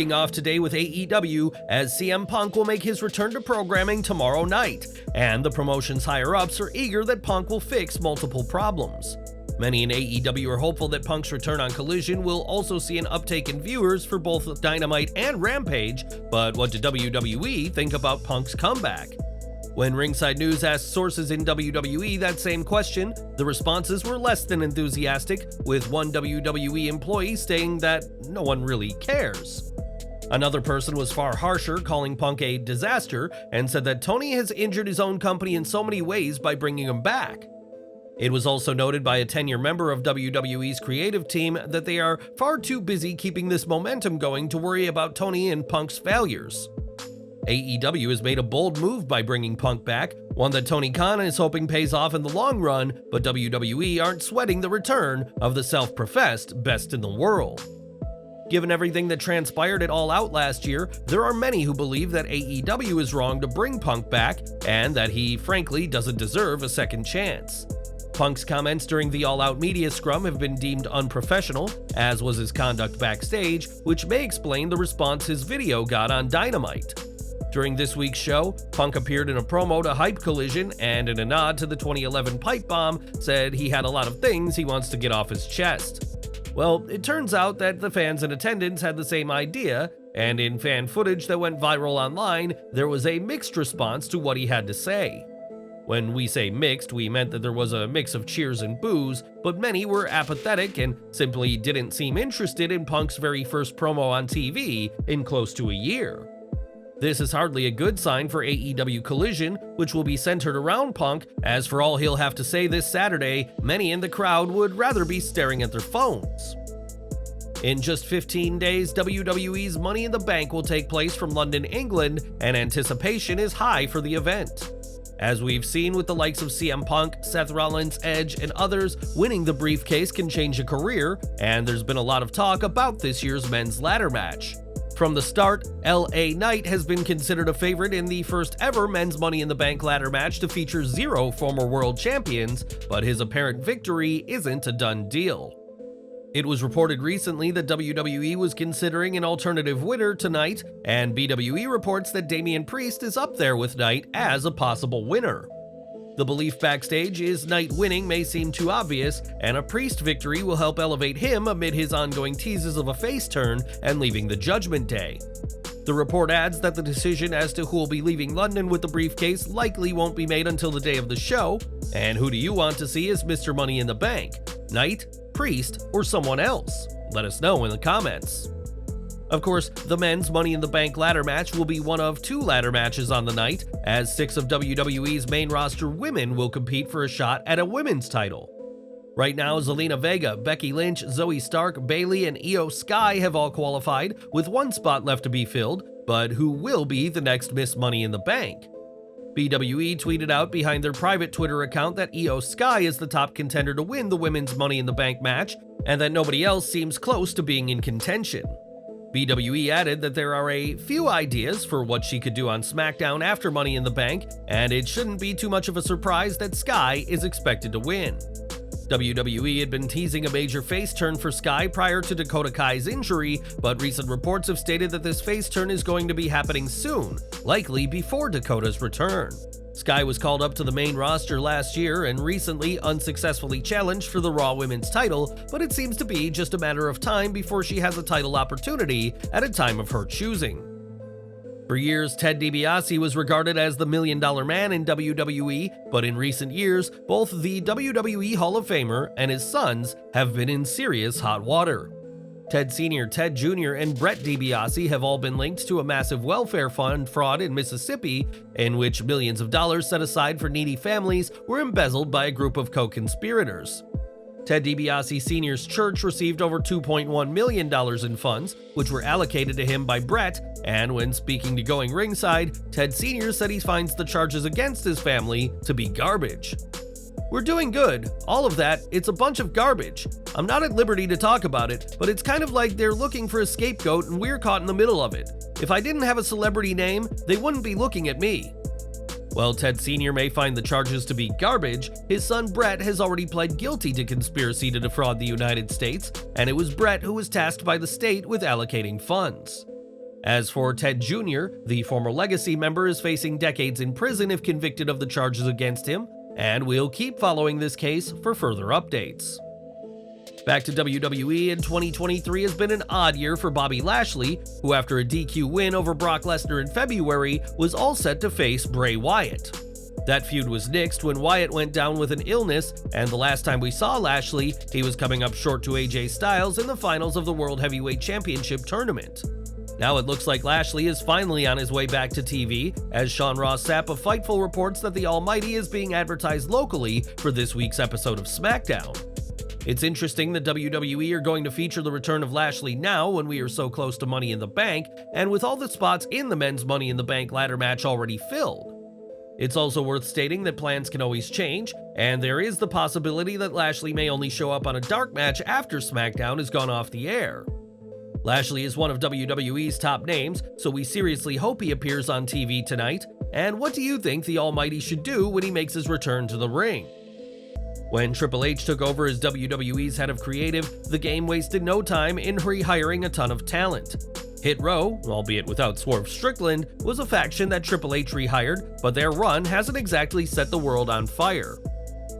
kicking off today with AEW as CM Punk will make his return to programming tomorrow night, and the promotion's higher-ups are eager that Punk will fix multiple problems. Many in AEW are hopeful that Punk's return on Collision will also see an uptake in viewers for both Dynamite and Rampage, but what did WWE think about Punk's comeback? When Ringside News asked sources in WWE that same question, the responses were less than enthusiastic, with one WWE employee saying that no one really cares. Another person was far harsher, calling Punk a disaster, and said that Tony has injured his own company in so many ways by bringing him back. It was also noted by a 10-year member of WWE's creative team that they are far too busy keeping this momentum going to worry about Tony and Punk's failures. AEW has made a bold move by bringing Punk back, one that Tony Khan is hoping pays off in the long run, but WWE aren't sweating the return of the self-professed best in the world. Given everything that transpired at All Out last year, there are many who believe that AEW is wrong to bring Punk back, and that he frankly doesn't deserve a second chance. Punk's comments during the All Out media scrum have been deemed unprofessional, as was his conduct backstage, which may explain the response his video got on Dynamite. During this week's show, Punk appeared in a promo to hype Collision and, in a nod to the 2011 pipe bomb, said he had a lot of things he wants to get off his chest. Well, it turns out that the fans in attendance had the same idea, and in fan footage that went viral online, there was a mixed response to what he had to say. When we say mixed, we meant that there was a mix of cheers and boos, but many were apathetic and simply didn't seem interested in Punk's very first promo on TV in close to a year. This is hardly a good sign for AEW Collision, which will be centered around Punk, as for all he'll have to say this Saturday, many in the crowd would rather be staring at their phones. In just 15 days, WWE's Money in the Bank will take place from London, England, and anticipation is high for the event. As we've seen with the likes of CM Punk, Seth Rollins, Edge, and others, winning the briefcase can change a career, and there's been a lot of talk about this year's men's ladder match. From the start, LA Knight has been considered a favorite in the first ever men's Money in the Bank ladder match to feature 0 former world champions, but his apparent victory isn't a done deal. It was reported recently that WWE was considering an alternative winner tonight, and BWE reports that Damian Priest is up there with Knight as a possible winner. The belief backstage is Knight winning may seem too obvious, and a Priest victory will help elevate him amid his ongoing teases of a face turn and leaving the Judgment Day. The report adds that the decision as to who will be leaving London with the briefcase likely won't be made until the day of the show, and who do you want to see as Mr. Money in the Bank? Knight, Priest, or someone else? Let us know in the comments. Of course, the men's Money in the Bank ladder match will be one of 2 ladder matches on the night, as 6 of WWE's main roster women will compete for a shot at a women's title. Right now, Zelina Vega, Becky Lynch, Zoe Stark, Bayley, and Io Sky have all qualified, with 1 spot left to be filled, but who will be the next Miss Money in the Bank? BWE tweeted out behind their private Twitter account that Io Sky is the top contender to win the women's Money in the Bank match, and that nobody else seems close to being in contention. BWE added that there are a few ideas for what she could do on Smackdown after Money in the Bank, and it shouldn't be too much of a surprise that Sky is expected to win. WWE had been teasing a major face turn for Sky prior to Dakota Kai's injury, but recent reports have stated that this face turn is going to be happening soon, likely before Dakota's return. Sky was called up to the main roster last year and recently unsuccessfully challenged for the Raw Women's title, but it seems to be just a matter of time before she has a title opportunity at a time of her choosing. For years, Ted DiBiase was regarded as the $1 Million Man in WWE, but in recent years, both the WWE Hall of Famer and his sons have been in serious hot water. Ted Sr., Ted Jr., and Brett DiBiase have all been linked to a massive welfare fund fraud in Mississippi, in which millions of dollars set aside for needy families were embezzled by a group of co-conspirators. Ted DiBiase Sr.'s church received over $2.1 million in funds, which were allocated to him by Brett, and when speaking to Going Ringside, Ted Sr. said he finds the charges against his family to be garbage. We're doing good. All of that, it's a bunch of garbage. I'm not at liberty to talk about it, but it's kind of like they're looking for a scapegoat and we're caught in the middle of it. If I didn't have a celebrity name, they wouldn't be looking at me. While Ted Sr. may find the charges to be garbage, his son Brett has already pled guilty to conspiracy to defraud the United States, and it was Brett who was tasked by the state with allocating funds. As for Ted Jr., the former Legacy member is facing decades in prison if convicted of the charges against him, and we'll keep following this case for further updates. Back to WWE, and 2023 has been an odd year for Bobby Lashley, who after a DQ win over Brock Lesnar in February was all set to face Bray Wyatt. That feud was nixed when Wyatt went down with an illness, and the last time we saw Lashley, he was coming up short to AJ Styles in the finals of the World Heavyweight Championship tournament. Now it looks like Lashley is finally on his way back to TV, as Sean Ross Sapp of Fightful reports that the Almighty is being advertised locally for this week's episode of Smackdown. It's interesting that WWE are going to feature the return of Lashley now when we are so close to Money in the Bank, and with all the spots in the men's Money in the Bank ladder match already filled. It's also worth stating that plans can always change, and there is the possibility that Lashley may only show up on a dark match after SmackDown has gone off the air. Lashley is one of WWE's top names, so we seriously hope he appears on TV tonight. And what do you think the Almighty should do when he makes his return to the ring? When Triple H took over as WWE's head of creative, the game wasted no time in rehiring a ton of talent. Hit Row, albeit without Swerve Strickland, was a faction that Triple H rehired, but their run hasn't exactly set the world on fire.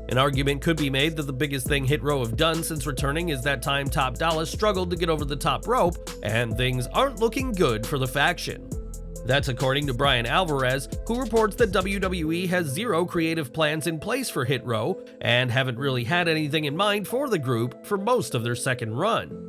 An argument could be made that the biggest thing Hit Row have done since returning is that time Top Dollar struggled to get over the top rope, and things aren't looking good for the faction. That's according to Brian Alvarez, who reports that WWE has zero creative plans in place for Hit Row, and haven't really had anything in mind for the group for most of their second run.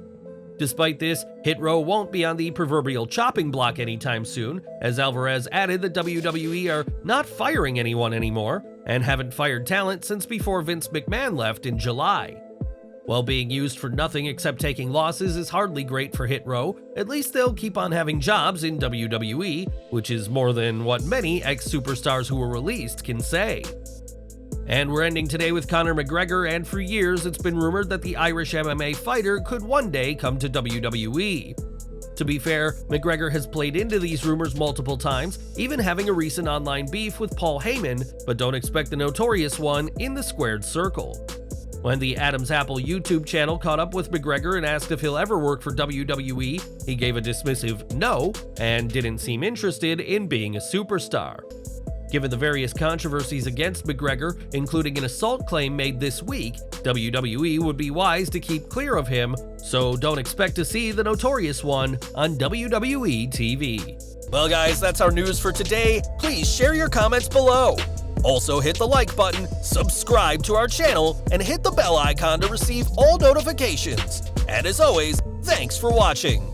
Despite this, Hit Row won't be on the proverbial chopping block anytime soon, as Alvarez added that WWE are not firing anyone anymore, and haven't fired talent since before Vince McMahon left in July. While being used for nothing except taking losses is hardly great for Hit Row, at least they'll keep on having jobs in WWE, which is more than what many ex-superstars who were released can say. And we're ending today with Conor McGregor, and for years it's been rumored that the Irish MMA fighter could one day come to WWE. To be fair, McGregor has played into these rumors multiple times, even having a recent online beef with Paul Heyman, but don't expect the notorious one in the squared circle. When the Adam's Apple YouTube channel caught up with McGregor and asked if he'll ever work for WWE, he gave a dismissive no and didn't seem interested in being a superstar. Given the various controversies against McGregor, including an assault claim made this week, WWE would be wise to keep clear of him, so don't expect to see the notorious one on WWE TV. Well guys, that's our news for today. Please share your comments below. Also hit the like button, subscribe to our channel, and hit the bell icon to receive all notifications. And as always, thanks for watching.